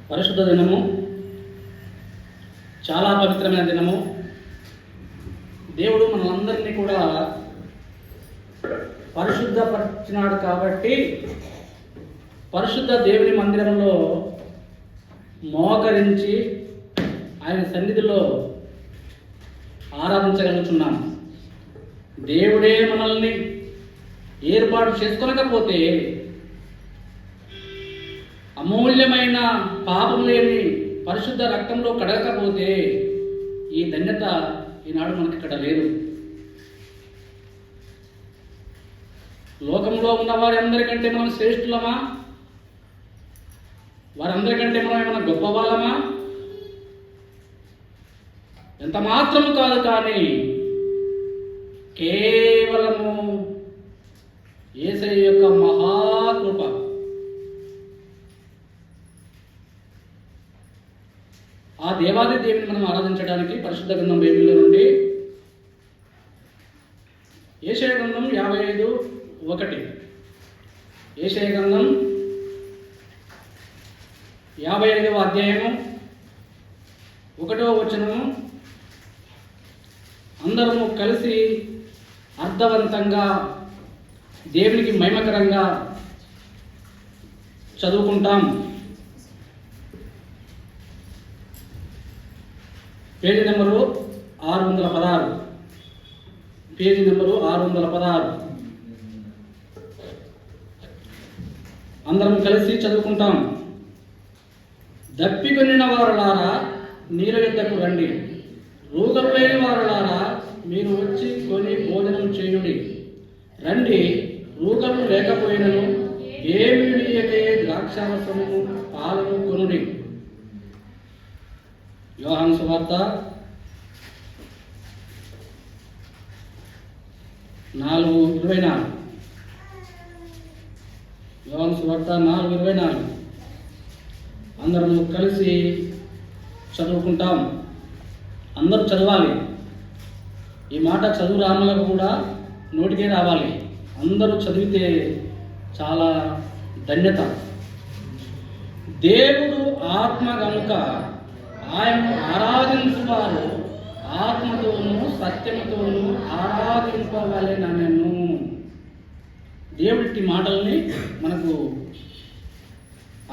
పరిశుద్ధ దినము, చాలా పవిత్రమైన దినము. దేవుడు మనందరినీ కూడా పరిశుద్ధపరిచినాడు కాబట్టి పరిశుద్ధ దేవుని మందిరంలో మోకరించి ఆయన సన్నిధిలో ఆరాధించగలుగుతున్నాం. దేవుడే మనల్ని ఏర్పాటు చేసుకోలేకపోతే, అమూల్యమైన పాపం లేని పరిశుద్ధ రక్తంలో కడగకపోతే ఈ ధన్యత ఈనాడు మనకి ఇక్కడ లేదు. లోకంలో ఉన్న వారందరికంటే మనం శ్రేష్ఠులమా? వారందరికంటే మనం ఏమైనా గొప్ప వాళ్ళమా? ఎంత మాత్రము కాదు. కానీ కేవలము యేసయ్య యొక్క మహాకృప, ఆ దేవాది దేవుని మనం ఆరాధించడానికి పరిశుద్ధ గ్రంథం బైబిల్లో నుండి యెషయా గ్రంథం 55:1, యెషయా గ్రంథం 55వ అధ్యాయము 1వ వచనము అందరము కలిసి అర్థవంతంగా దేవునికి మహిమకరంగా చదువుకుంటాం. Page number 616, page number 616. అందరం కలిసి చదువుకుంటాం. దప్పికొనిన వారులారా నీళ్ళ యొద్దకు రండి, రూగలు లేని వారులారా మీరు వచ్చి కొని భోజనం చేయుడి. రండి, రూగలు లేకపోయినను ఏమి వీయకే ద్రాక్షారసము పాలను కొనుడి. యోహాను సువార్త 4:24, యోహాను సువార్త 4:24. అందరము కలిసి చదువుకుంటాం. అందరూ చదవాలి. ఈ మాట చదువు రాములకు కూడా నోటికే రావాలి. అందరూ చదివితే చాలా ధన్యత. దేవుడు ఆత్మ గనుక ఆయనను ఆరాధించువారు ఆత్మతోనూ సత్యముతోనూ ఆరాధింపవలెనను. దేవుడి మాటల్ని మనకు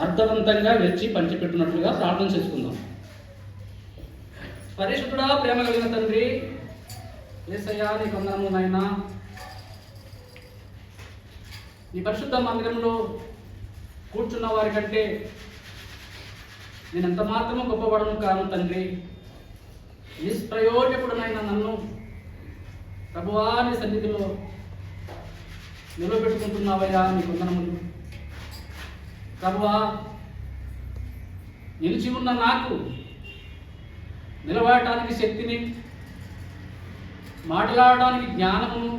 అర్థవంతంగా వెచ్చి పంచిపెట్టినట్లుగా ప్రార్థన చేసుకుందాం. పరిశుద్ధుడా, ప్రేమ కలిగిన తండ్రి, యేసయ్యా నీకు వందనములు నాయనా. నీ పరిశుద్ధ మందిరంలో కూర్చున్న వారి కంటే నేను ఎంత మాత్రమూ గొప్పపడను కాను తండ్రి. నిష్ప్రయోజకుడునైనా నన్ను ప్రభువా నీ సన్నిధిలో నిలబెట్టుకుంటున్నావయ్యా, నీకు వందనములు. ప్రభువా, నిలిచి ఉన్న నాకు నిలబడటానికి శక్తిని, మాట్లాడడానికి జ్ఞానమును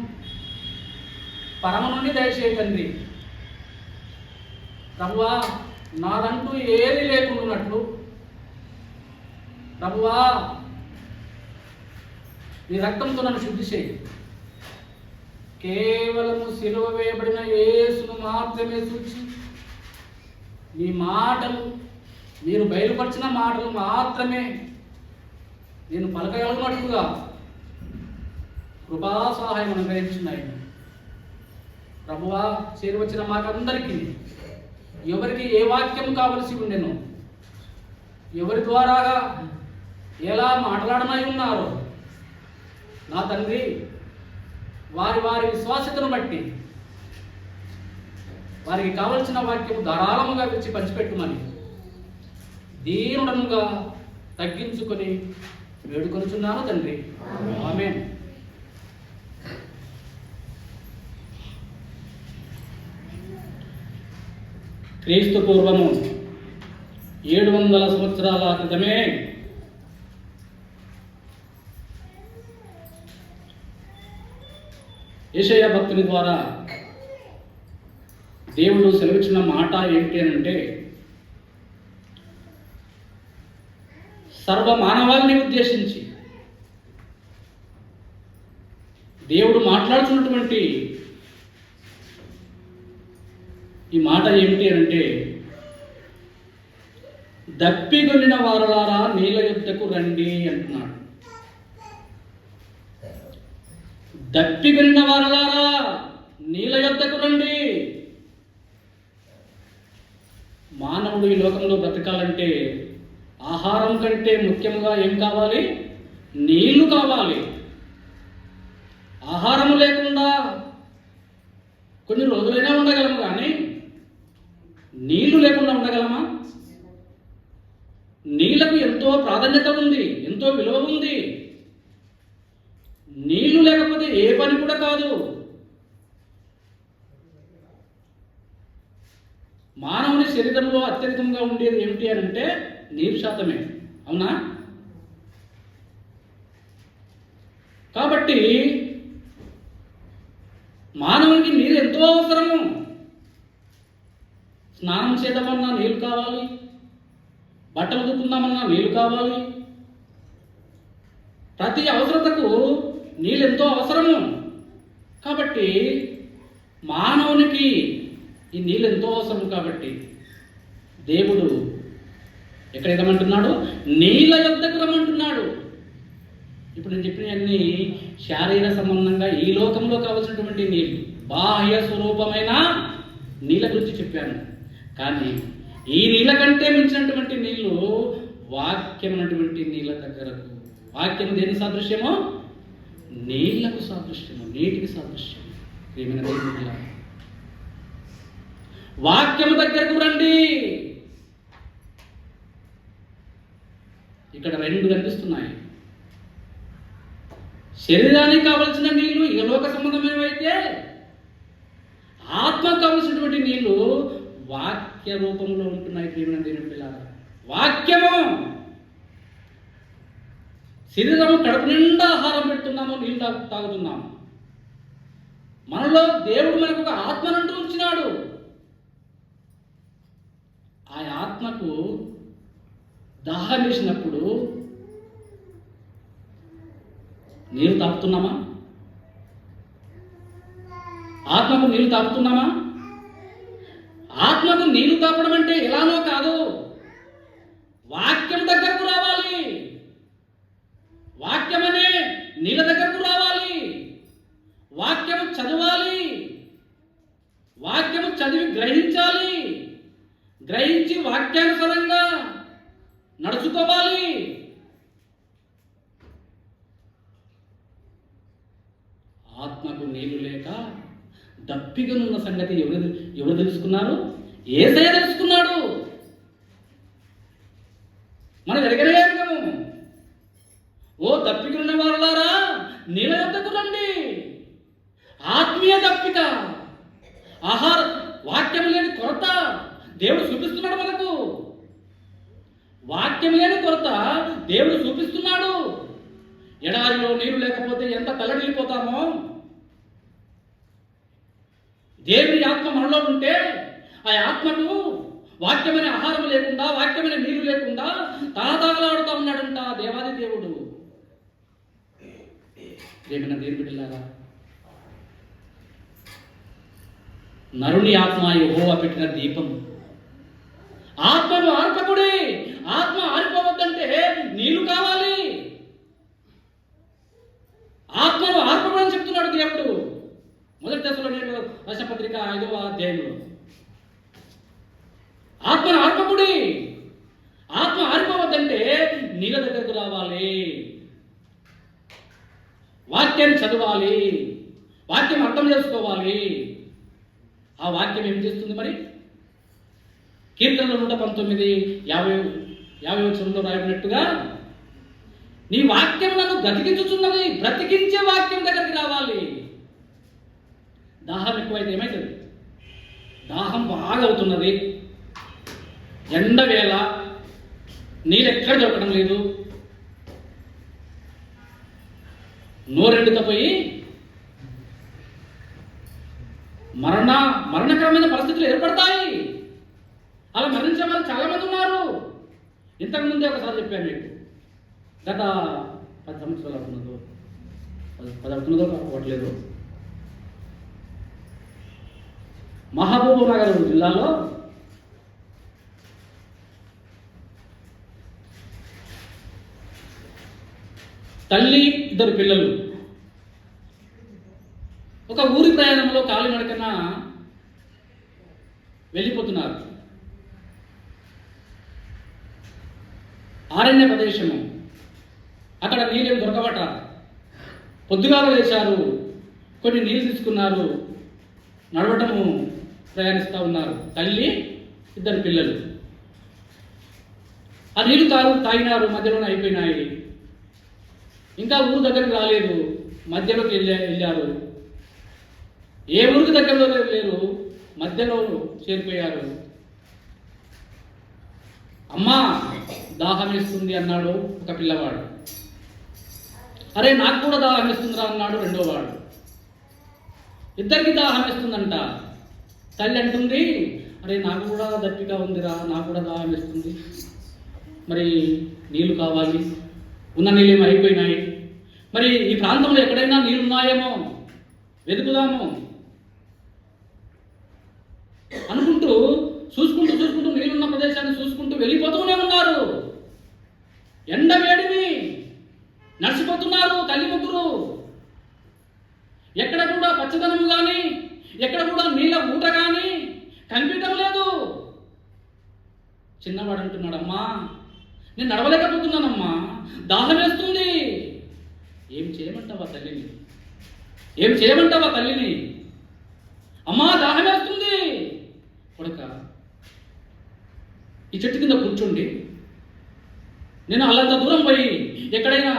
పరమ నుండి దయచేయండి. ప్రభువా, నాదంటూ ఏది లేకుండానట్లు ప్రభువా నీ రక్తంతో నన్ను శుద్ధి చేయి. కేవలము సిలువ వేయబడిన యేసును మాత్రమే చూచి నీ మాటలు, మీరు బయలుపరిచిన మాటలు మాత్రమే నేను పలకగలిగినట్లుగా కృపా సహాయం అనుగ్రహించున్నాయి. ప్రభువా, చేరువచ్చిన మాకందరికీ ఎవరికి ఏ వాక్యం కావలసి ఉండెనో, ఎవరి ద్వారాగా ఎలా మాట్లాడనై ఉన్నారో నా తండ్రి, వారి వారి విశ్వాసతను బట్టి వారికి కావలసిన వాక్యము ధారాళముగా తెచ్చి పంచిపెట్టుమని దీనుడనుగా తగ్గించుకొని వేడుకొనుచున్నాను తండ్రి. ఆమేన్. క్రీస్తు పూర్వము 700 సంవత్సరాల క్రితమే యెషయా భక్తుని ద్వారా దేవుడు సెలవిచ్చిన మాట ఏంటి అని అంటే, సర్వ మానవాళిని ఉద్దేశించి దేవుడు మాట్లాడుతున్నటువంటి ఈ మాట ఏమిటి అంటే, దప్పిగొనిన వారలారా నీళ్ళ యొద్దకు రండి అంటున్నాడు. దప్పిగొనిన వారలారా నీళ్ళ యొద్దకు రండి. మానవుడు ఈ లోకంలో బ్రతకాలంటే ఆహారం కంటే ముఖ్యంగా ఏం కావాలి? నీళ్లు కావాలి. ఆహారము లేకుండా కొన్ని రోజులైనా ఉండగలము, కానీ నీళ్లు లేకుండా ఉండగలమా? నీళ్లకు ఎంతో ప్రాధాన్యత ఉంది, ఎంతో విలువ ఉంది. నీళ్లు లేకపోతే ఏ పని కూడా కాదు. మానవుని శరీరంలో అత్యధికంగా ఉండేది ఏమిటి అని అంటే నీరు శాతమే, అవునా? కాబట్టి మానవునికి నీరు ఎంతో అవసరము. స్నానం చేద్దామన్నా నీళ్ళు కావాలి, బట్టలు ఉతుక్కుందామన్నా నీళ్ళు కావాలి. ప్రతి అవసరతకు నీళ్ళు ఎంతో అవసరము. కాబట్టి మానవునికి ఈ నీళ్ళు ఎంతో అవసరం. కాబట్టి దేవుడు ఎక్కడ రమ్మంటున్నాడు? నీళ్ళ యొద్దకు రమ్మంటున్నాడు. ఇప్పుడు నేను చెప్పినవన్నీ శారీర సంబంధంగా ఈ లోకంలో కావలసినటువంటి నీళ్ళు, బాహ్య స్వరూపమైన నీళ్ళ గురించి చెప్పాను. కానీ ఈ నీళ్ళ కంటే మించినటువంటి నీళ్లు వాక్యమైనటువంటి నీళ్ళ దగ్గరకు. వాక్యం దేని సాదృశ్యమో? నీళ్లకు సాదృశ్యము, నీటికి సాదృశ్యము. ప్రియమైన దేవుడా, వాక్యము దగ్గరకు రండి. ఇక్కడ రెండు కనిపిస్తున్నాయి. శరీరానికి కావలసిన నీళ్లు ఇహలోక సంబంధమైనవైతే, ఆత్మకు కావలసినటువంటి నీళ్లు వాక్య రూపంలో ఉంటున్నాయి. ప్రియమైన దేవుని పిల్లారా, వాక్యము. శరీరము కడుపు నిండా ఆహారం పెడుతున్నాము, నీళ్ళు తాగుతున్నాము. మనలో దేవుడు మనకు ఒక ఆత్మనంటూ ఉంచినాడు. ఆ ఆత్మకు దాహం వేసినప్పుడు నీరు తాగుతున్నామా? ఆత్మకు నీరు తాగుతున్నామా? ఆత్మకు నీరు తాపడం అంటే ఎలానో కాదు, వాక్యం దగ్గరకు రావాలి. వాక్యం అనే నీళ్ళ దగ్గరకు రావాలి. వాక్యము చదవాలి. వాక్యము చదివి గ్రహించాలి. గ్రహించి వాక్యానుసారంగా నడుచుకోవాలి. ఆత్మకు నీళ్లు లేక దప్పిగనున్న సంగతి ఎవరు తెలుసుకున్నారు? యేసయ్య తెలుసుకున్నాడు. మనం ఎరగలేము. ఓ దప్పిగనున్న వారలారా నీళ్ళ యొద్దకు రండి. ఆత్మీయ దప్పిక, ఆహార వాక్యం లేని కొరత దేవుడు చూపిస్తున్నాడు మనకు. వాక్యం లేని కొరత దేవుడు చూపిస్తున్నాడు. ఎడారిలో నీరు లేకపోతే ఎంత తల్లడిల్లిపోతామో, దేవుని ఆత్మ మనలో ఉంటే ఆ ఆత్మకు వాక్యమైన ఆహారం లేకుండా, వాక్యమైన నీరు లేకుండా తాళతాళలాడుతూ ఉన్నాడంట దేవాది దేవుడు. దేవుని బిడ్డలారా, నరుని ఆత్మ యెహోవా పెట్టిన దీపం. ఆత్మను ఆర్పకుడి. ఆత్మ ఆరిపోవద్దంటే నీళ్లు కావాలి. ఆత్మను ఆర్పకూడని చెప్తున్నాడు దేవుడు. మొదటి దశలో నేను దశపత్రిక 5వ అధ్యాయంలో ఆత్మను ఆర్పకుడి. ఆత్మ ఆరిపోవద్దంటే నీళ్ళ దగ్గరకు రావాలి. వాక్యాన్ని చదవాలి. వాక్యం అర్థం చేసుకోవాలి. ఆ వాక్యం ఏం చేస్తుంది మరి? కీర్తనలు 119:50 వచనంలో రాయబడినట్టుగా, నీ వాక్యం నన్ను బ్రతికించుచున్నది. బ్రతికించే వాక్యం దగ్గరికి రావాలి. దాహం ఎక్కువైతే ఏమవుతుంది? దాహం బాగా అవుతున్నది, ఎండ వేళ, నీళ్ళు ఎక్కడ దొరకడం లేదు, నోరెండుకపోయి మరణకరమైన పరిస్థితులు ఏర్పడతాయి. అలా మరణించే వాళ్ళు చాలా మంది ఉన్నారు. ఇంతకుముందే ఒకసారి చెప్పాను మీకు, గత 10 సంవత్సరాలు అవుతున్నదో 10 అవుతున్నదో కాకపోవట్లేదు, మహబూబ్ నగర్ జిల్లాలో తల్లి, 2 పిల్లలు ఒక ఊరి ప్రయాణంలో కాలినడకన వెళ్ళిపోతున్నారు. అరణ్య ప్రదేశము, అక్కడ నీళ్ళేం దొరకబట. పొద్దుగాల లేచారు, కొన్ని నీళ్ళు తీసుకున్నారు, నడవటము ప్రయాణిస్తూ ఉన్నారు. తల్లి, 2 పిల్లలు. ఆ నీళ్లు తాగినారు, మధ్యలోనే అయిపోయినాయి. ఇంకా ఊరు దగ్గరికి రాలేదు, మధ్యలోకి వెళ్ళారు. ఏ ఊరికి దగ్గరలో లేరు, మధ్యలో చేరిపోయారు. అమ్మా దాహం వేస్తుంది అన్నాడు ఒక పిల్లవాడు. అరే నాకు కూడా దాహం వేస్తుందిరా అన్నాడు రెండోవాడు. ఇద్దరికి దాహం వేస్తుందంట. తల్లి అంటుంది, అరే నాకు కూడా దప్పిక ఉందిరా, నాకు కూడా దాహం వేస్తుంది, మరి నీళ్లు కావాలి, ఉన్న నీళ్ళేమో అయిపోయినాయి, మరి ఈ ప్రాంతంలో ఎక్కడైనా నీళ్ళు ఉన్నాయేమో వెతుకుదాము అనుకుంటూ చూసుకుంటూ నీళ్ళున్న ప్రదేశాన్ని చూసుకుంటూ వెళ్ళిపోతూనే ఉన్నారు. ఎండ వేడిని నడిచిపోతున్నారు తల్లి ముగ్గురు. ఎక్కడ కూడా పచ్చదనము కానీ, ఎక్కడ కూడా నీళ్ళ ఊట కానీ కనిపించడం లేదు. చిన్నవాడు అంటున్నాడు, అమ్మా నేను నడవలేకపోతున్నానమ్మా, దాహం వేస్తుంది. ఏం చేయమంటావా తల్లిని? ఏం చేయమంటావా తల్లిని? అమ్మా దాహం వేస్తుంది. కొడుక ఈ చెట్టు కింద కూర్చోండి, నేను అల్లంత దూరం పోయి ఎక్కడైనా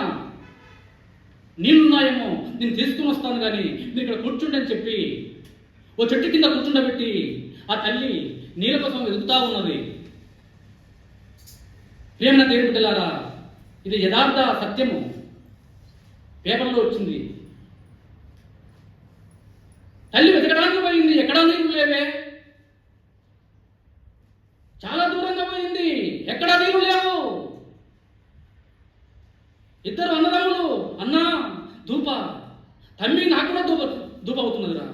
నీళ్ళున్నాయేమో నేను తీసుకుని వస్తాను, కానీ మీరు ఇక్కడ కూర్చుండి అని చెప్పి ఓ చెట్టు కింద కూర్చుండబెట్టి ఆ తల్లి నీళ్ళ కోసం వెతుకుతా ఉన్నది. ప్రియమైన దేవుని బిడ్డలారా, ఇది యథార్థ సత్యము, పేపర్లో వచ్చింది. తల్లి వెతకడానికి పోయింది, ఎక్కడా నీళ్ళు లేవే. చాలా దూరంగా పోయింది, ఎక్కడా నీళ్ళు లేవు. 2 అన్నదమ్ములు, అన్నా ధూప, తమ్మి నాకు కూడా ధూప అవుతున్నదిరా.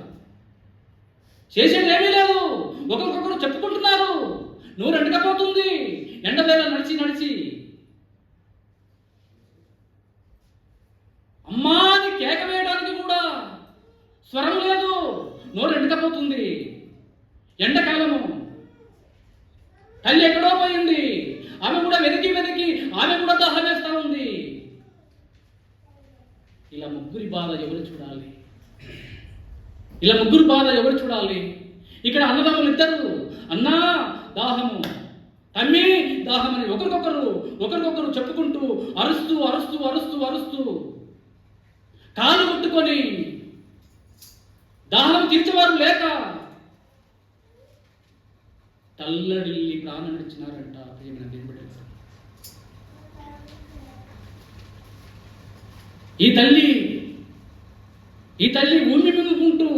చేసేది ఏమీ లేదు, ఒకరికొకరు చెప్పుకుంటున్నారు. నోరు ఎండకపోతుంది, ఎండవేళ నడిచి అమ్మా అని కేక వేయడానికి కూడా స్వరం లేదు, నోరు ఎండకపోతుంది. ఎండాకాలము, తల్లి ఎక్కడో పోయింది. ఆమె కూడా వెతికి ఆమె కూడా దాహం వేస్తా ఉంది. ఇలా ముగ్గురి బాధ ఎవరు చూడాలి? ఇలా ముగ్గురు బాధ ఎవరు చూడాలి? ఇక్కడ అన్నదమ్ములు 2, అన్నా దాహము, తమ్మి దాహం అని ఒకరికొకరు చెప్పుకుంటూ అరుస్తూ కాలు కొట్టుకొని దాహం తీర్చేవారు లేక తల్లడిల్లి ప్రాణం ఇచ్చినారంట. ప్రియమైన దేవుని బిడ్డలారా, ఈ తల్లి ఊమి మింగుకుంటూ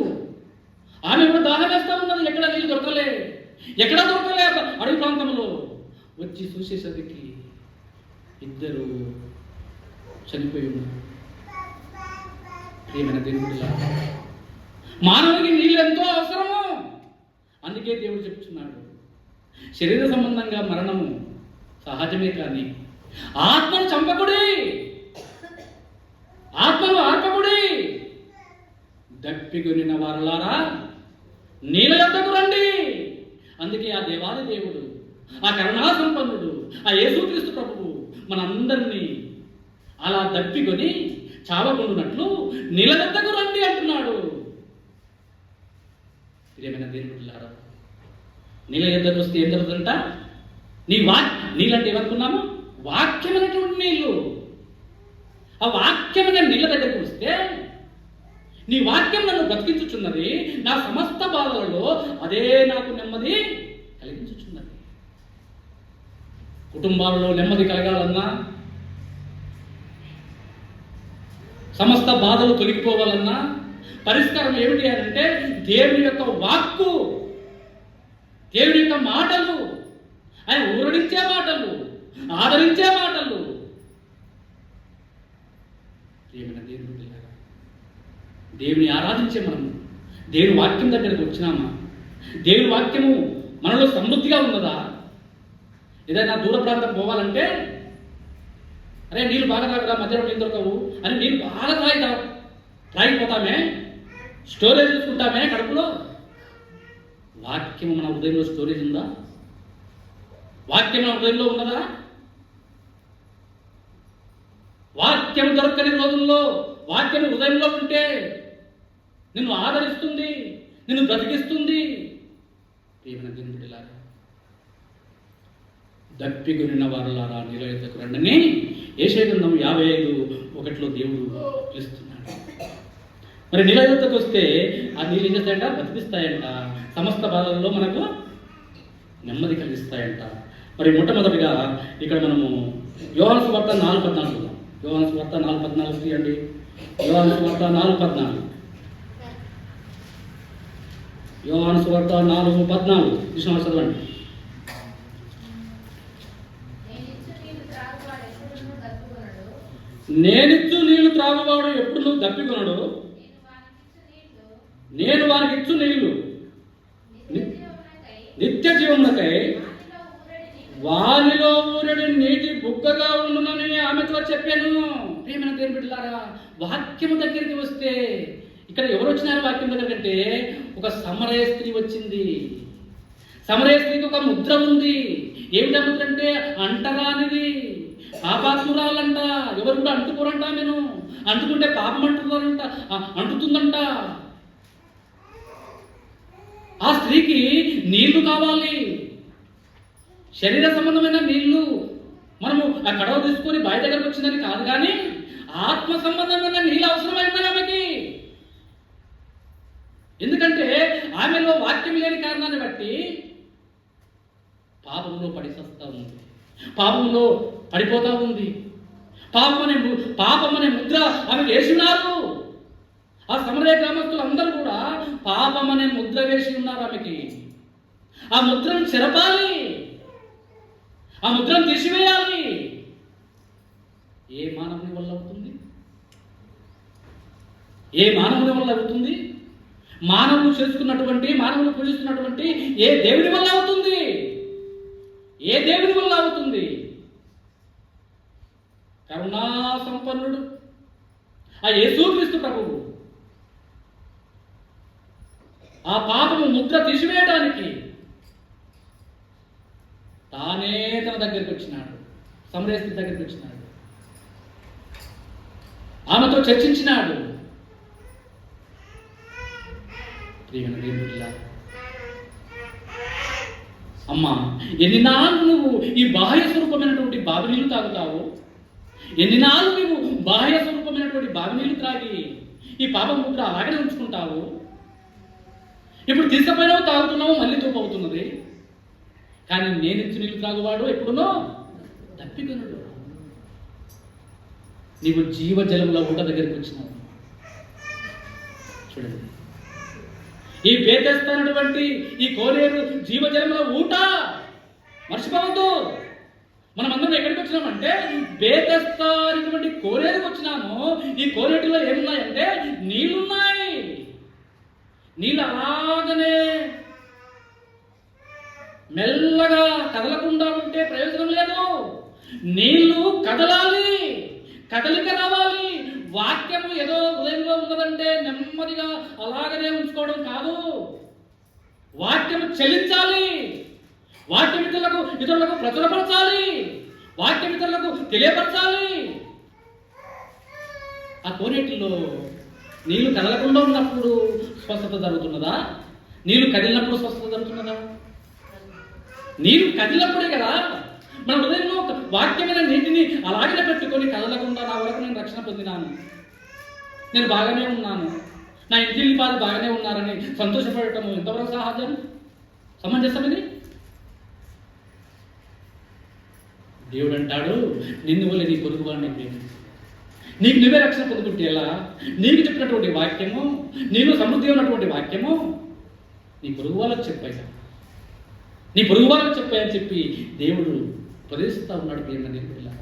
ఆమె కూడా దాహం వేస్తా ఉన్నది. ఎక్కడ నీళ్ళు దొరకలే అడవి ప్రాంతంలో వచ్చి చూసేసరికి 2 చనిపోయి ఉన్నారు. ప్రియమైన దేవుని బిడ్డలారా, మానవునికి నీళ్ళు ఎంతో అవసరము. అందుకే దేవుడు చెప్తున్నాడు, శరీర సంబంధంగా మరణము సహజమే, కానీ ఆత్మను చంపకుడి, ఆత్మను ఆర్పకుడి. దప్పికొనిన వారలారా నీళ్ళ యొద్దకు రండి. అందుకే ఆ దేవాది దేవుడు, ఆ కరుణా సంపన్నుడు, ఆ యేసుక్రీస్తు ప్రభువు మనందరినీ అలా దప్పికొని చావకుండునట్లు నీళ్ళ యొద్దకు రండి అంటున్నాడు. ప్రియమైన దేవుని బిడ్డలారా, నీళ్ళ యొద్దకు వస్తే ఏం జరుగుతుందంట? నీళ్ళంటే ఏమనుకున్నాము? వాక్యమైనటువంటి నీళ్ళు. ఆ వాక్యమైన నీళ్ళ దగ్గరకు వస్తే, నీ వాక్యం నన్ను బ్రతికించుచున్నది, నా సమస్త బాధలలో అదే నాకు నెమ్మది కలిగించుచున్నది. కుటుంబాలలో నెమ్మది కలగాలన్నా, సమస్త బాధలు తొలగిపోవాలన్నా పరిష్కారం ఏమిటి అంటే దేవుని యొక్క వాక్కు, దేవుని యొక్క మాటలు, ఆయన ఊరడించే మాటలు, ఆదరించే మాటలు. దేవుని ఆరాధించే మనము దేవుని వాక్యం దగ్గరకు వచ్చినామా? దేవుని వాక్యము మనలో సమృద్ధిగా ఉన్నదా? ఏదైనా దూర ప్రాంతం పోవాలంటే అరే నీళ్ళు బాగా తాగరా, మధ్యలో నీళ్ళు దొరకవు అని నీళ్ళు బాగా త్రాగిపోతామే, స్టోరేజ్ చూసుకుంటామే కడుపులో. వాక్యం మన హృదయంలో స్టోరేజ్ ఉందా? వాక్యం మన హృదయంలో ఉన్నదా? వాక్యం దొరకని రోజుల్లో వాక్యం హృదయంలో ఉంటే నిన్ను ఆదరిస్తుంది, నిన్ను బ్రతికిస్తుంది. ప్రియమైన దేవుని బిడ్డలారా, దప్పికొనిన వారులారా నీళ్ళ యొద్దకు రండని యెషయా గ్రంథం 55:1 దేవుడు పిలుస్తున్నాడు. మరి నీళ్ళ యొద్దకు వస్తే ఆ నీళ్ళు ఏం చేస్తాయంట? బ్రతికిస్తాయంట. సమస్త బాధల్లో మనకు నెమ్మది కలిగిస్తాయంట. మరి మొట్టమొదటిగా ఇక్కడ మనము యోహాను సువార్త 4:14 చూద్దాం. యోహాను సువార్త 4:14 తీయండి. యోహాను సువార్త 4:14. యోహాను సువార్త 4:14 చూసిన చదవండి. నేనిచ్చు నీళ్లు త్రాగువాడు ఎప్పుడు దప్పికొనడు, నేను వారికి ఇచ్చు నీళ్లు నిత్య జీవమునకై వానిలో ఊరడి నీటి బుగ్గగా ఉండునని ఆమెతో చెప్పాను. ప్రియమైన దేవుని బిడ్డలారా, వాక్యము దగ్గరికి వస్తే ఇక్కడ ఎవరు వచ్చినారు వాక్యం దగ్గర అంటే? ఒక సమరయ స్త్రీ వచ్చింది. సమరయ స్త్రీకి ఒక ముద్ర ఉంది. ఏమిటా ముద్ర అంటే? అంటరానిది, పాపాత్మురాలంట. ఎవరు కూడా అంటుకోరంట. నేను అంటుకుంటే పాపం అంటుతుందంట. ఆ స్త్రీకి నీళ్లు కావాలి, శరీర సంబంధమైన నీళ్లు. మనము ఆ కడవ తీసుకొని బావి దగ్గరకు వచ్చిందని కాదు, కానీ ఆత్మ సంబంధమైన నీళ్ళు అవసరమైంది ఆమెకి. ఎందుకంటే ఆమెలో వాక్యం లేని కారణాన్ని బట్టి పాపంలో పడిసస్తా ఉంది, పాపంలో పడిపోతా ఉంది. పాపం అనే ముద్ర ఆమె వేసినారు. ఆ సమరయ గ్రామస్తులు అందరూ కూడా పాపం అనే ముద్ర వేసి ఉన్నారు ఆమెకి. ఆ ముద్రను చెరపాలి, ఆ ముద్రను తీసివేయాలి. ఏ మానవుని వల్ల అవుతుంది? ఏ మానవుని వల్ల అవుతుంది? మానవులు చేసుకున్నటువంటి, మానవులు పూజిస్తున్నటువంటి ఏ దేవుని వల్ల అవుతుంది? ఏ దేవుని వల్ల అవుతుంది? కరుణా సంపన్నుడు ఆ యేసుక్రీస్తు ప్రభువు ఆ పాపము ముద్ర తీసివేయడానికి తానే తన దగ్గరికి వచ్చినాడు, సమరయ స్త్రీ దగ్గరికి వచ్చినాడు, ఆమెతో చర్చించినాడు. ప్రియమైన దేవుడిలా, అమ్మా ఎన్ని నాళ్ళు నువ్వు ఈ బాహ్య స్వరూపమైనటువంటి బావి నీళ్లు తాగుతావు? ఎన్ని నాళ్ళు నువ్వు బాహ్య స్వరూపమైనటువంటి బావి నీళ్లు త్రాగి ఈ పాపం ముద్ర అలాగే ఉంచుకుంటావు? ఇప్పుడు తీసుకుపోయినావు, తాగుతున్నావు, మళ్ళీ తూపు అవుతున్నది. కానీ నేను ఇచ్చి నీళ్ళు త్రాగువాడు ఎప్పుడునో తప్పికొనడు. నీవు జీవజలంలో ఊట దగ్గరికి వచ్చినావు. చూడండి, ఈ బేతెస్తానటువంటి ఈ కోనేరు జీవజలంలో ఊట. మర్చిపోవద్దు, మనమందరం ఎక్కడికి వచ్చినామంటే బేతెస్తా అనేటువంటి కోనేరుకి వచ్చినాము. ఈ కోనేటిలో ఏమున్నాయంటే నీళ్లున్నాయి. నీళ్ళు అలాగనే మెల్లగా కదలకుండా ఉంటే ప్రయోజనం లేదు. నీళ్లు కదలాలి, కదలిక రావాలి. వాక్యము ఏదో హృదయంలో ఉన్నదంటే నెమ్మదిగా అలాగనే ఉంచుకోవడం కాదు. వాక్యము చెల్లించాలి, వాక్యం ఇతరులకు ప్రచురపరచాలి, వాక్యం ఇతరులకు తెలియపరచాలి. ఆ కోనేటిలో నీళ్లు కదలకుండా ఉన్నప్పుడు స్వస్థత జరుగుతున్నదా? నీళ్లు కదిలినప్పుడు స్వస్థత జరుగుతున్నదా? నీరు కదిలినప్పుడే కదా. మన హృదయంలో వాక్యమైన నీటిని అలాగే పెట్టుకొని కదలకుండా నా వరకు నేను రక్షణ పొందినాను, నేను బాగానే ఉన్నాను, నా ఇంటిల్లి పాలు బాగానే ఉన్నారని సంతోషపడటం ఎంతవరకు సహజం, సమంజసం ఇది? దేవుడు అంటాడు, నిన్ను వల్ల నీ పొరుగు వాడిని ప్రేమించు. నీకు నువ్వే రక్షణ పొందుకుంటే ఎలా? నీకు చెప్పినటువంటి వాక్యము, నీకు సమృద్ధి ఉన్నటువంటి వాక్యము నీ పొరుగు వాళ్ళకు చెప్పాయి, నీ పొరుగు వాళ్ళకు చెప్పాయని చెప్పి దేవుడు ఉపదేశిస్తూ ఉన్నాడు. ప్రియమైన దేవుడిలా,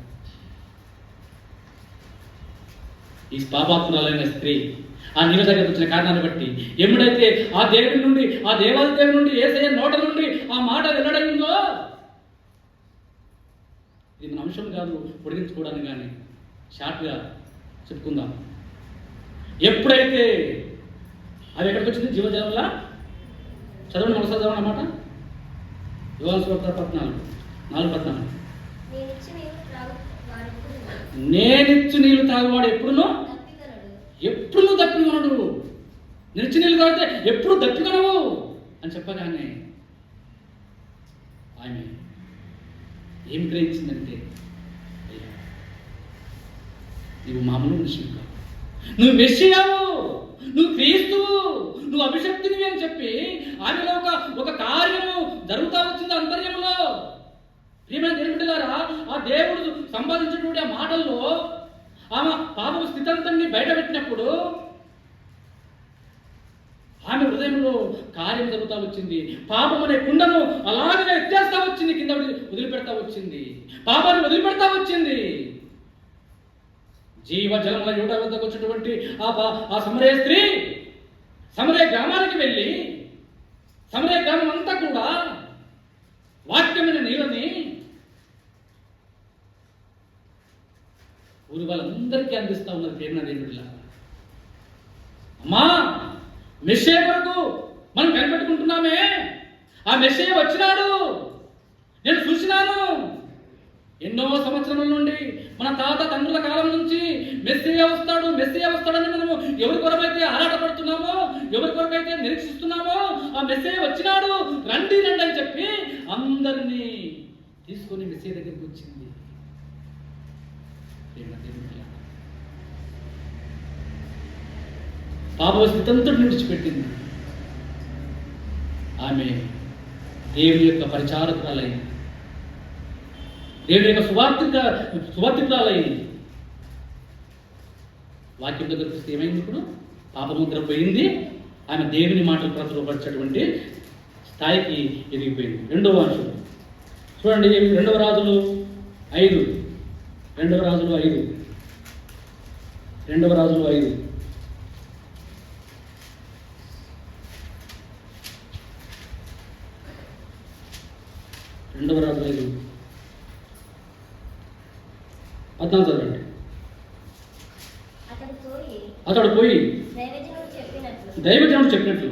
ఈ పాపాత్మురాలైన స్త్రీ ఆ నీళ్ళ దగ్గర వచ్చిన కారణాన్ని బట్టి ఎప్పుడైతే ఆ దేవుడి నుండి, ఆ దేవాది దేవుడి నుండి, యేసయ్య నోట నుండి ఆ మాట వెల్లడైందో, ఇది మనం అంశం కాదు పొడిగించుకోవడానికి, కానీ షార్ట్గా చెప్పుకుందాం. ఎప్పుడైతే అవి ఎక్కడికి వచ్చింది? జీవజలంలా చదవండి, మరోసారి చదవండి అన్నమాట. యోహాను సువార్త 4:14. నేనిచ్చు నీళ్ళు తాగువాడు ఎప్పుడునూ దప్పికొనడు. నిలిచి నీళ్ళు తాగితే ఎప్పుడు దప్పికొనవు అని చెప్పగానే ఆమె ఏం గ్రహించిందంటే, అయ్యా నువ్వు మామూలు మనిషి కావు, నువ్వు మెస్సియావు, నువ్వు క్రీస్తువు, నువ్వు అభిషక్తునివి అని చెప్పి ఆమెలో ఒక కార్యము జరుగుతూ వచ్చింది అంతర్యంలో. ప్రియమైన దేవుని బిడ్డలారా, ఆ దేవుడు సంపాదించినటువంటి ఆ మాటల్లో ఆమె పాపం స్థితంతాన్ని బయట పెట్టినప్పుడు ఆమె హృదయంలో కార్యం జరుగుతూ వచ్చింది. పాపం అనే కుండను అలాగే ఎత్తేస్తా వచ్చింది, కింద వదిలిపెడతా వచ్చింది, పాపాన్ని వదిలిపెడతా వచ్చింది. జీవజలముల యూట వద్దకు వచ్చినటువంటి ఆ సమరయ స్త్రీ సమరయ గ్రామానికి వెళ్ళి, సమరయ గ్రామం అంతా కూడా వాక్యమైన నీళ్ళని ఊరి వాళ్ళందరికీ అందిస్తా ఉన్నారు. ప్రేమ దేవుడిలా, అమ్మా మెస్సే కొరకు మనం కనిపెట్టుకుంటున్నామే, ఆ మెస్సే వచ్చినాడు, నేను చూసినాను. ఎన్నో సంవత్సరముల నుండి మన తాత తండ్రుల కాలం నుంచి మెస్సియా వస్తాడని మనము ఎవరి కొరకైతే ఆరాటపడుతున్నామో, ఎవరి కొరకైతే నిరీక్షిస్తున్నామో, ఆ మెస్సియా వచ్చినాడు, రండి అని చెప్పి అందరినీ తీసుకొని మెస్సియా దగ్గరికి వచ్చింది. పాప స్థితంతో విడిచిపెట్టింది. ఆమె దేవుని యొక్క పరిచారకురాలైంది, దేవుని యొక్క సువార్థికురాలైంది. వాక్యం దగ్గరకు వస్తే ఏమైంది? ఇప్పుడు పాపముద్ర పోయింది, ఆమె దేవుని మాటలు ప్రచురపరిచేటువంటి స్థాయికి ఎదిగిపోయింది. రెండవ అంశం చూడండి, 2వ రాజులు 5. 2వ రాజులు 5. 2వ రాజులు 5. చదవండి. అతడు పోయి దైవజనుడు చెప్పినట్లు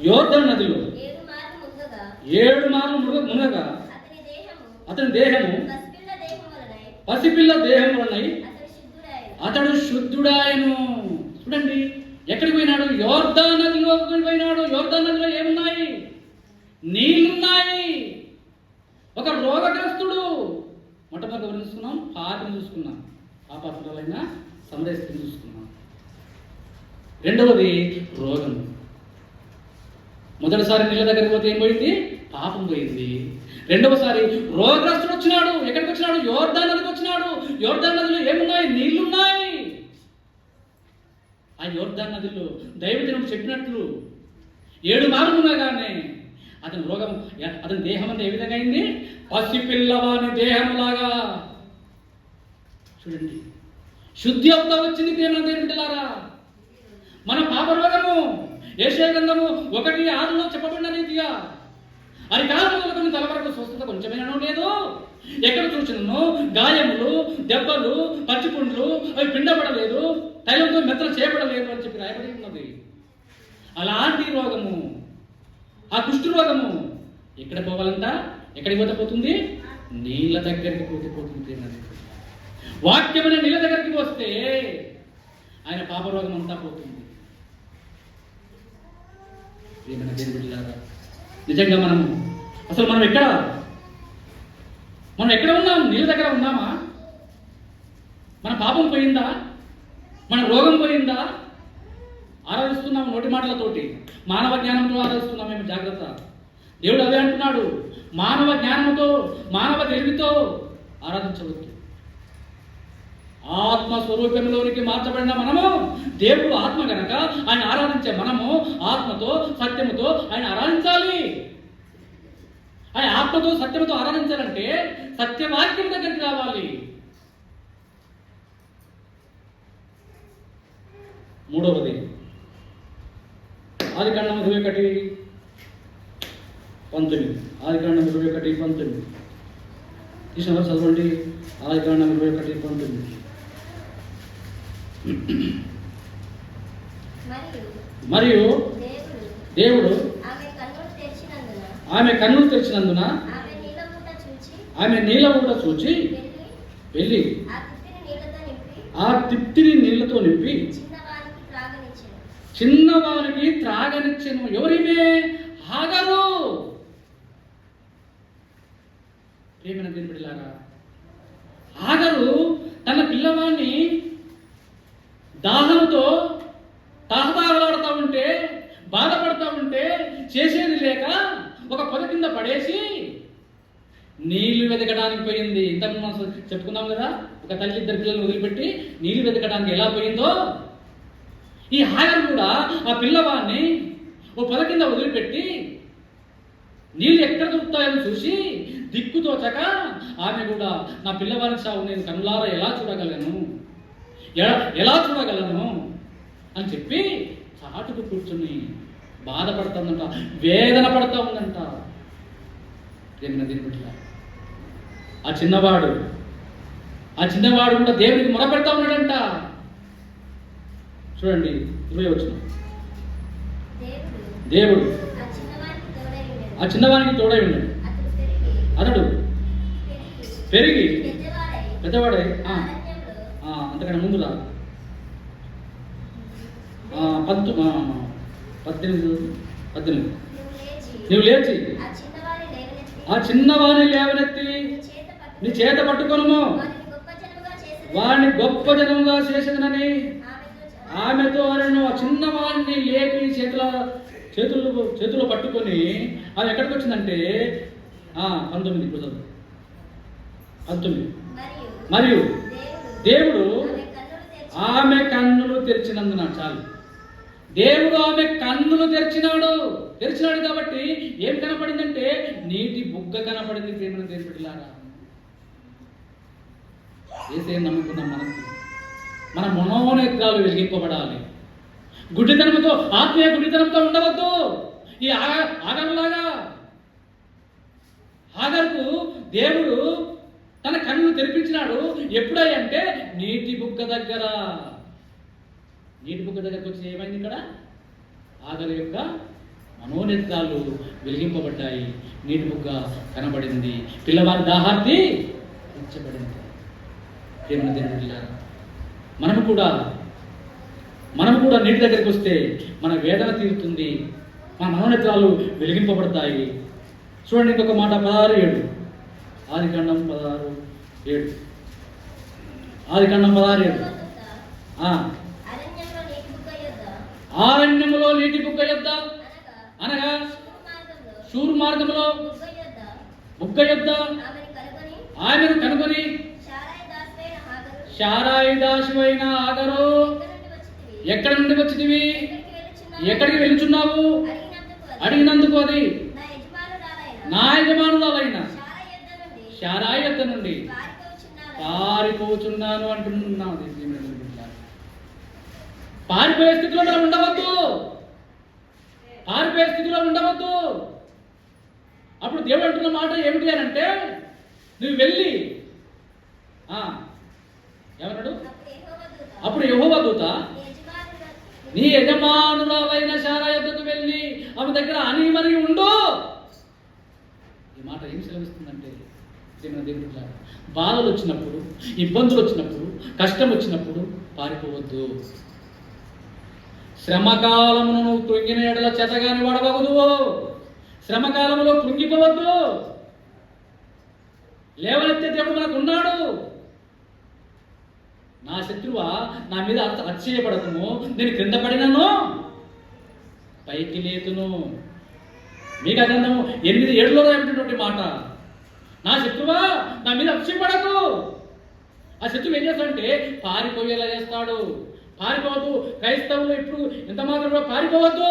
యోర్దాను నదిలో 7 మార్లు మునగగా అతని దేహము పసిపిల్ల దేహం వలనై అతడు శుద్ధుడాయను. చూడండి, ఎక్కడికి పోయినాడు? యోర్దాను నదిలో పోయినాడు. యోర్దాను నదిలో ఏమున్నాయి? నీళ్లున్నాయి. ఒక రోగగ్రస్తుడు, మొట్టమొదటి ఎవరు చూసుకున్నాం? పాపని చూసుకున్నాం, పాపాత్ములైన సమరయ స్త్రీని చూసుకున్నాం. రెండవది రోగం. మొదటిసారి నీళ్ళ దగ్గరికి పోతే ఏం పోయింది? పాపం పోయింది. రెండవసారి రోగగ్రస్తుడు వచ్చినాడు. ఎక్కడికి వచ్చినాడు? యోర్దాను నదికి వచ్చినాడు. యోర్దాను నదిలో ఏమున్నాయి? నీళ్లున్నాయి. ఆ యోర్దాను నదిలో దైవజనుడు చెప్పినట్లు 7 మార్లు ఉండగానే అతని రోగం, అతని దేహం అంతా ఏ విధంగా అయింది? పసిపిల్లవాని దేహంలాగా. చూడండి, శుద్ధి అవుతా వచ్చింది. ప్రేమ దేవుని బిడ్డలారా, మన పాప రోగము యెషయా గ్రంథము 1:6లో చెప్పబడిన రీతిగా అరికాలు మొదలుకొని తల వరకు స్వస్థత కొంచెమైనా లేదు. ఎక్కడ చూసినను గాయములు, దెబ్బలు, పచ్చిపుండ్లు, అవి పిండబడలేదు, తైలంతో మెత్తన చేయబడలేదు అని చెప్పి రాయబడి ఉన్నది. అలాంటి రోగము, ఆ కుష్ఠు రోగము ఎక్కడ పోవాలంట? ఎక్కడికి పోతే పోతుంది? నీళ్ళ దగ్గరికి పోతుంది. వాక్యమైన నీళ్ళ దగ్గరికి వస్తే ఆయన పాపరోగం అంతా పోతుంది. నిజంగా మనం ఎక్కడ ఉన్నాం? నీళ్ళ దగ్గర ఉన్నామా? మన పాపం పోయిందా? మన రోగం పోయిందా? ఆరాధిస్తున్నాము నోటి మాటలతోటి, మానవ జ్ఞానంతో ఆరాధిస్తున్నాం. మేము జాగ్రత్త. దేవుడు అదే అంటున్నాడు, మానవ జ్ఞానంతో, మానవ తెలివితో ఆరాధించవద్దు. ఆత్మస్వరూపంలోనికి మార్చబడిన మనము, దేవుడు ఆత్మ గనక ఆయన ఆరాధించే మనము ఆత్మతో సత్యముతో ఆయన ఆరాధించాలి. ఆయన ఆత్మతో సత్యముతో ఆరాధించాలంటే సత్యవాక్యం దగ్గరికి రావాలి. మూడవది ఆదికాండం 21:19. ఆదికాండం 21:19. తీసిన వారు చదవండి. ఆదికాండం 21:19. మరియు దేవుడు ఆమె కన్నులు తెరిచినందున ఆమె నీళ్ళ ఊట చూచి వెళ్ళి ఆ తిప్తిని నీళ్లతో నింపి చిన్నవానికి త్రాగనిచ్చెను. ఎవరిమే? హాగరు. ప్రేమైన దేవుని బిడ్డలారా, హాగరు తన పిల్లవాడిని దాహంతో తాహతాహలాడుతూ ఉంటే, బాధపడతా ఉంటే, చేసేది లేక ఒక పొద కింద పడేసి నీళ్లు వెతకడానికి పోయింది. ఇంతకు మనం చెప్పుకున్నాం కదా, ఒక తల్లి ఇద్దరు పిల్లలు వదిలిపెట్టి నీళ్లు వెతకడానికి ఎలా పోయిందో, ఈ హాగరు కూడా ఆ పిల్లవాడిని ఓ పొద కింద వదిలిపెట్టి నీళ్ళు ఎక్కడ దొరుకుతాయని చూసి దిక్కుతోచక ఆమె కూడా నా పిల్లవాడిని సాగు నేను కనులారా ఎలా చూడగలను అని చెప్పి చాటుకు కూర్చుని బాధపడుతుందంట, వేదన పడుతూ ఉందంట. దీని ఆ చిన్నవాడు కూడా దేవునికి మొరపెడతా ఉన్నాడంట. చూడండి 20 వచనం. దేవుడు ఆ చిన్నవానికి తోడై ఉన్నాడు. అతడు పెరిగి పెద్దవాడై అంతకన్నా ముందులా 18 నువ్వు లేచి ఆ చిన్నవాణి లేవనెత్తి నీ చేత పట్టుకొనుము, వాడిని గొప్ప జనముగా చేసేదనని ఆమెతో అనెను. ఆ చిన్నవాడిని లేపి చేతుల్లో పట్టుకొని అది ఎక్కడికి వచ్చిందంటే 19. మరియు దేవుడు ఆమె కన్నులు తెరిచినందున, చాలు, దేవుడు ఆమె కన్నులు తెరిచినాడు కాబట్టి ఏం కనపడిందంటే నీటి బుగ్గ కనపడింది. ప్రేమను దేవుడిలారా, ఏసేం నమ్ముకున్నాం, మన మనోనేత్రాలు వెలిగింపబడాలి. గుడ్డితనంతో, ఆత్మీయ గుడ్డితనంతో ఉండవద్దు. ఈ ఆగరులాగా హాగరుకు దేవుడు తన కన్ను తెరిపించినాడు. ఎప్పుడంటే నీటి బుగ్గ దగ్గరకు వచ్చి ఏమైంది? ఇక్కడ హాగరు యొక్క మనోనేత్రాలు వెలిగింపబడ్డాయి, నీటి బుగ్గ కనబడింది, పిల్లవారి దాహార్తి తీర్చబడింది. ప్రేమ దేవుడిలారా, మనము కూడా నీటి దగ్గరికి వస్తే మన వేదన తీరుతుంది, మన మనోనేత్రాలు వెలిగింపబడతాయి. చూడండి ఇంకొక మాట, 16:7. ఆదికాండం 16:7. అరణ్యములో నీటి బుగ్గ యొద్ద అనగా శూరు మార్గంలో బుగ్గ యొద్ద ఆమెను కనుగొని శారాయి దాసువైన హాగరు ఎక్కడి నుండి వచ్చినవి, ఎక్కడికి వెళ్తున్నావు అడిగినందుకు అది నా యజమానురాలైన శారాయి యొద్ద నుండి పారిపోచున్నాను అంటున్నాను. పారిపోయే స్థితిలో మనం ఉండవద్దు. అప్పుడు దేవుడు అంటున్న మాట ఏమిటి అని అంటే, నువ్వు వెళ్ళి ఏమన్నాడు? అప్పుడు యెహోవా దూత నీ యజమానురాలైన శారా యొద్దకు వెళ్ళి ఆమె దగ్గర అణిమణిగి ఉండు. ఈ మాట ఏం సెలవిస్తుందంటే, దేవుడు బాధలు వచ్చినప్పుడు, ఇబ్బందులు వచ్చినప్పుడు, కష్టం వచ్చినప్పుడు పారిపోవద్దు. శ్రమకాలమును నువ్వు కృంగిన ఎడల చెతగాని వాడవద్దు. శ్రమకాలంలో కృంగిపోవద్దు. లేవనెత్తే దేవుడు మనకు ఉన్నాడు. నా శత్రువా నా మీద అతిశయపడకును, నేను క్రింద పడినను పైకి లేతును. మీకు అదంతము 8:7లో రాయబడినటువంటి మాట. నా శత్రువా నా మీద అతిశయపడకు. ఆ శత్రువు ఏం చేస్తాడంటే పారిపోయేలా చేస్తాడు. పారిపోవద్దు. క్రైస్తవులు ఇప్పుడు ఎంత మాత్రం కూడా పారిపోవద్దు.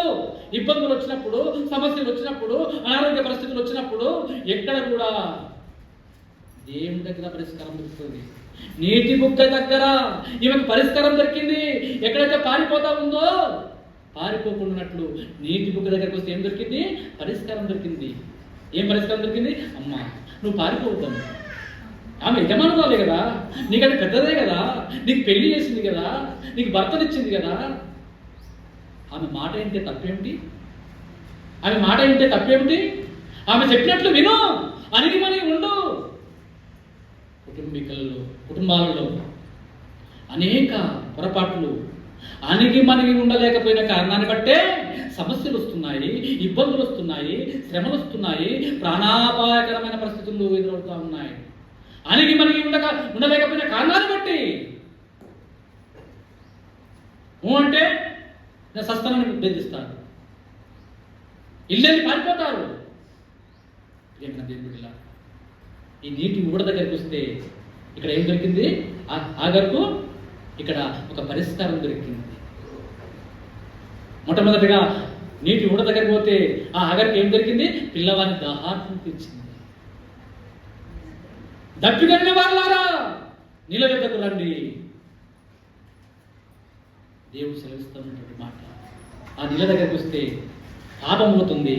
ఇబ్బందులు వచ్చినప్పుడు, సమస్యలు వచ్చినప్పుడు, అనారోగ్య పరిస్థితులు వచ్చినప్పుడు ఎక్కడ కూడా దేవుని దగ్గర పరిష్కారం దొరుకుతుంది. నీటి బుగ్గ దగ్గర ఈమెకు పరిష్కారం దొరికింది. ఎక్కడైతే పారిపోతా ఉందో పారిపోకుండానట్లు నీటి బుగ్గ దగ్గరకు వస్తే ఏం దొరికింది? పరిష్కారం దొరికింది. ఏం పరిష్కారం దొరికింది? అమ్మా నువ్వు పారిపోవద్దాము, ఆమె యజమానురాలే కదా, నీకంటే పెద్దదే కదా, నీకు పెళ్లి చేసింది కదా, నీకు భర్తనిచ్చింది కదా. ఆమె మాట ఏంటే తప్పేమిటి? ఆమె మాట ఏంటే తప్పేమిటి? ఆమె చెప్పినట్లు విను, అణిగిమణిగి ఉండు. కుటుంబాలలో అనేక పొరపాట్లు, అణిగిమణిగి ఉండలేకపోయిన కారణాన్ని బట్టే సమస్యలు వస్తున్నాయి, ఇబ్బందులు వస్తున్నాయి, శ్రమలు వస్తున్నాయి, ప్రాణాపాయకరమైన పరిస్థితులు ఎదురవుతూ ఉన్నాయి. అణిగిమణిగి ఉండలేకపోయిన కారణాన్ని బట్టి అంటే నేను సస్తానని బెదిరిస్తాను, ఇల్లేని పారిపోతారు. దేవుడిలా ఈ నీటి ఊడ దగ్గరికి వస్తే ఇక్కడ ఏం దొరికింది? ఆగర్కు ఇక్కడ ఒక పరిష్కారం దొరికింది. మొట్టమొదటిగా నీటి ఊడ దగ్గరికి పోతే ఆ ఆగర్కి ఏం దొరికింది? పిల్లవాని దాహార్తం తీర్చింది. దప్పికన్న వాళ్ళారా నీళ్ళ వద్దకు రండి. దేవుడు సెలవిస్తున్నటువంటి మాట. ఆ నీళ్ళ దగ్గరికి వస్తే పాపం పోతుంది,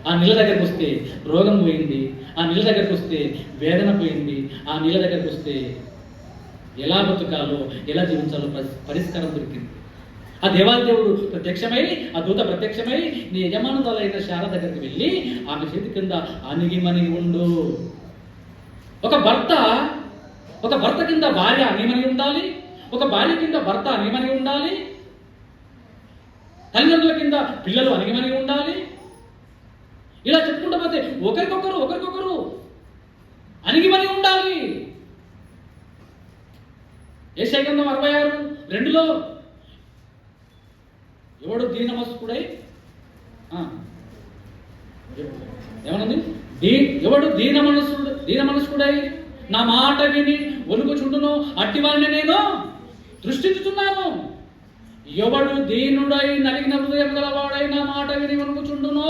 ఆ నీళ్ళ దగ్గరికి వస్తే రోగం పోయింది, ఆ నీళ్ళ దగ్గరికి వస్తే వేదన పోయింది, ఆ నీళ్ళ దగ్గరికి వస్తే ఎలా బతుకాలో ఎలా జీవించాలో పరిష్కారం దొరికింది. ఆ దేవాదేవుడు ప్రత్యక్షమై, ఆ దూత ప్రత్యక్షమై నీ యజమానురాలైన శార దగ్గరికి వెళ్ళి ఆమె చేతి కింద అణిగిమణిగి ఉండు. ఒక భర్త కింద భార్య అణిగిమణిగి ఉండాలి, ఒక భార్య కింద భర్త అణిగిమణిగి ఉండాలి, తల్లిదండ్రుల కింద పిల్లలు అణిగిమణిగి ఉండాలి. ఇలా చెప్పుకుంటూ పోతే ఒకరికొకరు అణిగిమణిగి ఉండాలి. యెషయా గ్రంథం 66:2 ఎవడు దీనమనస్కుడై ఏమన్నది? ఎవడు దీనమనస్కుడై నా మాట విని వణుకుచుండును అట్టివాడిని నేను దృష్టించుతున్నాను. ఎవడు దీనుడై నలిగిన హృదయం గలవాడై నా మాట విని వణుకుచుండును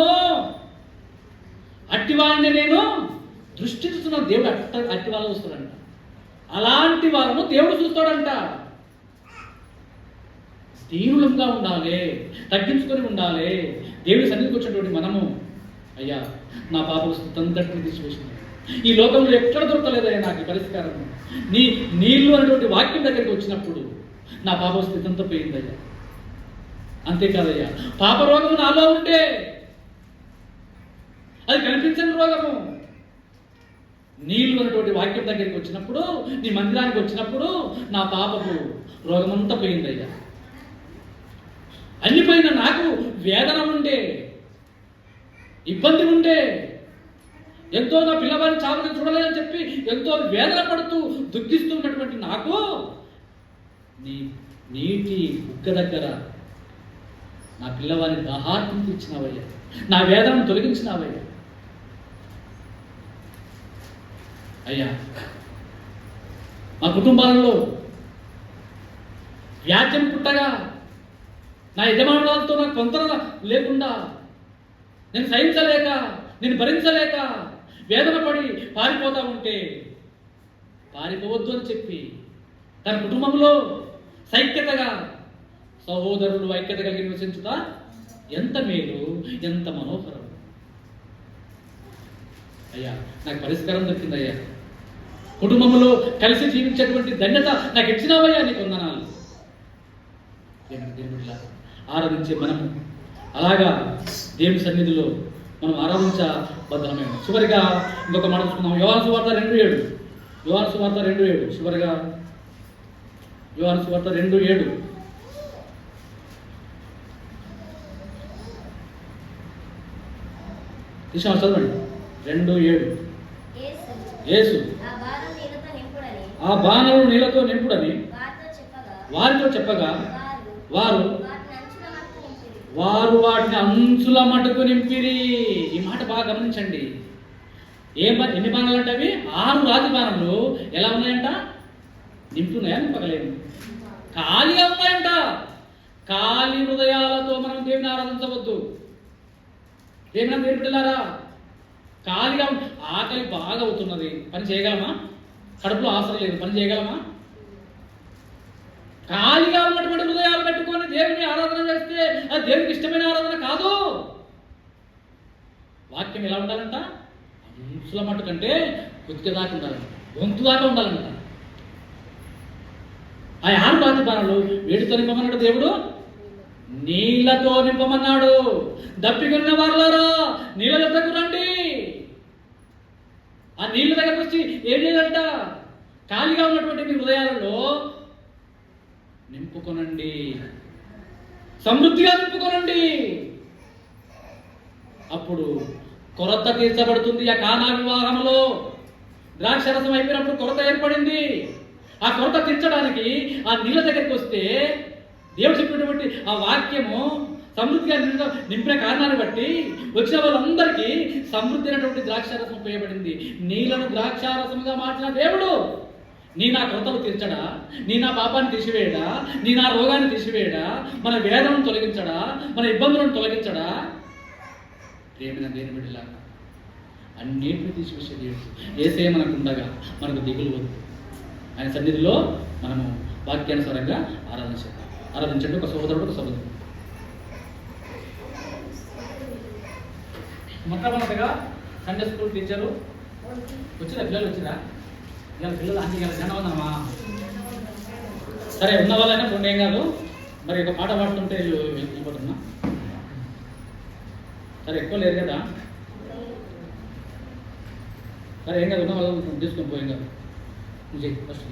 అట్టివాడిని నేను దృష్టిస్తున్నాను. దేవుడు అట్టి వాళ్ళు చూస్తాడంట. అలాంటి వాళ్ళను దేవుడు చూస్తాడంట. దీనులంగా ఉండాలి, తగ్గించుకొని ఉండాలి. దేవుడి సన్నిధికి వచ్చినటువంటి మనము, అయ్యా నా పాపకు తంతటిని తీసివేసింది, ఈ లోకంలో ఎక్కడ దొరకలేదయ్యా నాకు ఈ పరిష్కారం. నీళ్ళు అనేటువంటి వాక్యం దగ్గరికి వచ్చినప్పుడు నా పాప స్థితంతో పోయిందయ్యా. అంతేకాదయ్యా, పాప రోగము నాలో ఉంటే అది కనిపించని రోగము. నీళ్ళు అనేటువంటి వాక్యం దగ్గరికి వచ్చినప్పుడు, నీ మందిరానికి వచ్చినప్పుడు నా పాపకు రోగమంతా పోయిందయ్యా. అన్ని పోయిన నాకు వేదన ఉండే, ఇబ్బంది ఉండే, ఎంతో నా పిల్లవాడిని చావుని చూడలేదని చెప్పి ఎంతో వేదన పడుతూ దుఃఖిస్తున్నటువంటి నాకు నీ నీటి బుగ్గ దగ్గర నా పిల్లవాడిని దాహార్తం తీర్చినావయ్యా, నా వేదనను తొలగించినావయ్యా. అయ్యా, మా కుటుంబాలలో వ్యాజ్యం పుట్టగా నా యజమానులతో నాకు పొంతన లేకుండా నేను సహించలేక, నేను భరించలేక వేదన పడి పారిపోతా ఉంటే పారిపోవద్దు అని చెప్పి తన కుటుంబంలో సైక్యతగా సహోదరులు ఐక్యత కలిగి నివసించుట ఎంత మేలు, ఎంత మనోహరం. అయ్యా, నాకు పరిష్కారం దొరికిందయ్యా. కుటుంబంలో కలిసి జీవించేటువంటి ధన్యత నాకు ఇచ్చినావయ్యా, నీకు వందనాలు. దేవుడిలా ఆరాధించే మనము అలాగా దేవుని సన్నిధిలో మనం ఆరాధించబద్ధమైన. చివరిగా ఇంకొక మాట చూసుకుందాం. యోహాను సువార్త 2:7. యోహాను సువార్త 2:7. చివరిగా యోహాను సువార్త 2:7. తీసిన చదవండి. 2:7. యేసు ఆ బాణలు నీళ్లతో నింపుడని వారితో చెప్పగా వారు వాటిని అంచుల మటుకు నింపిరి. ఈ మాట బాగా గమనించండి. ఎన్ని బాణాలు అంటే అవి 6 రాతి బాణములు ఎలా ఉన్నాయంట? నింపున్నాయా, నింపగలేము, ఖాళీగా ఉన్నాయంట. ఖాళీ హృదయాలతో మనం దేవుని ఆరాధించవద్దు. ఏమైనా నేర్పిల్లారా? ఖాళీగా ఆకలి బాగా అవుతున్నది, పని చేయగలమా? కడుపులో ఆసరం లేదు, పని చేయగలమా? ఖాళీగా ఉన్నటువంటి హృదయాలు పెట్టుకొని దేవుని ఆరాధన చేస్తే అది దేవునికి ఇష్టమైన ఆరాధన కాదు. వాక్యం ఎలా ఉండాలంట? అంచుల మట్టు కంటే కొద్దిగా దాకా ఉండాలంట. గొంతు దాకా ఉండాలంట. ఆ 6 రాతి బాణాలు వేడితో నింపమన్నాడు దేవుడు, నీళ్లతో నింపమన్నాడు. దప్పికొన్న వారులారా నీళ్ళ దగ్గరకు రండి. ఆ నీళ్ళ దగ్గరకు వచ్చి ఏం చేయాలంట? ఖాళీగా ఉన్నటువంటి మీ హృదయాలలో నింపుకొనండి, సమృద్ధిగా నింపుకొనండి. అప్పుడు కొరత తీర్చబడుతుంది. ఆ కానా వివాహంలో ద్రాక్షరసం అయిపోయినప్పుడు కొరత ఏర్పడింది. ఆ కొరత తీర్చడానికి ఆ నీళ్ళ దగ్గరికి వస్తే దేవుడు చెప్పినటువంటి ఆ వాక్యము సమృద్ధిగా నింపిన కారణాన్ని బట్టి వచ్చిన వాళ్ళందరికీ సమృద్ధి అయినటువంటి ద్రాక్షారసం పోయబడింది. నీళ్లను ద్రాక్షారసంగా మార్చిన దేవుడు నీ నా కొరతలు తీర్చడా? నీ నా పాపాన్ని తీసివేయడా? నీ నా రోగాన్ని తీసివేయడా? మన వేదనను తొలగించడా? మన ఇబ్బందులను తొలగించడా? ప్రేమైన దేని బిడ్డలాగా అన్నింటినీ తీసివేసే దేవుడు ఏసే మనకు ఉండగా మనకు దిగులు వద్దు. ఆయన సన్నిధిలో మనము వాక్యానుసారంగా ఆరాధించండి. ఒక సహోదరుడు, ఒక సహోదరుడు. మొట్టమొదటిగా సండే స్కూల్ టీచరు వచ్చిరా? పిల్లలు వచ్చిరా? ఇవాళ పిల్లలు అంతే జనం ఉందమ్మా. సరే, ఉన్న వాళ్ళైనా రెండు ఏం కాదు. మరి ఒక పాట పాడుతుంటే వెళ్ళిపోతున్నా. సరే, ఎక్కువ లేరు కదా. సరే, ఏం కాదు, ఉన్న వాళ్ళు తీసుకొని పోయి కాదు. నువ్వు చెయ్యి ఫస్ట్.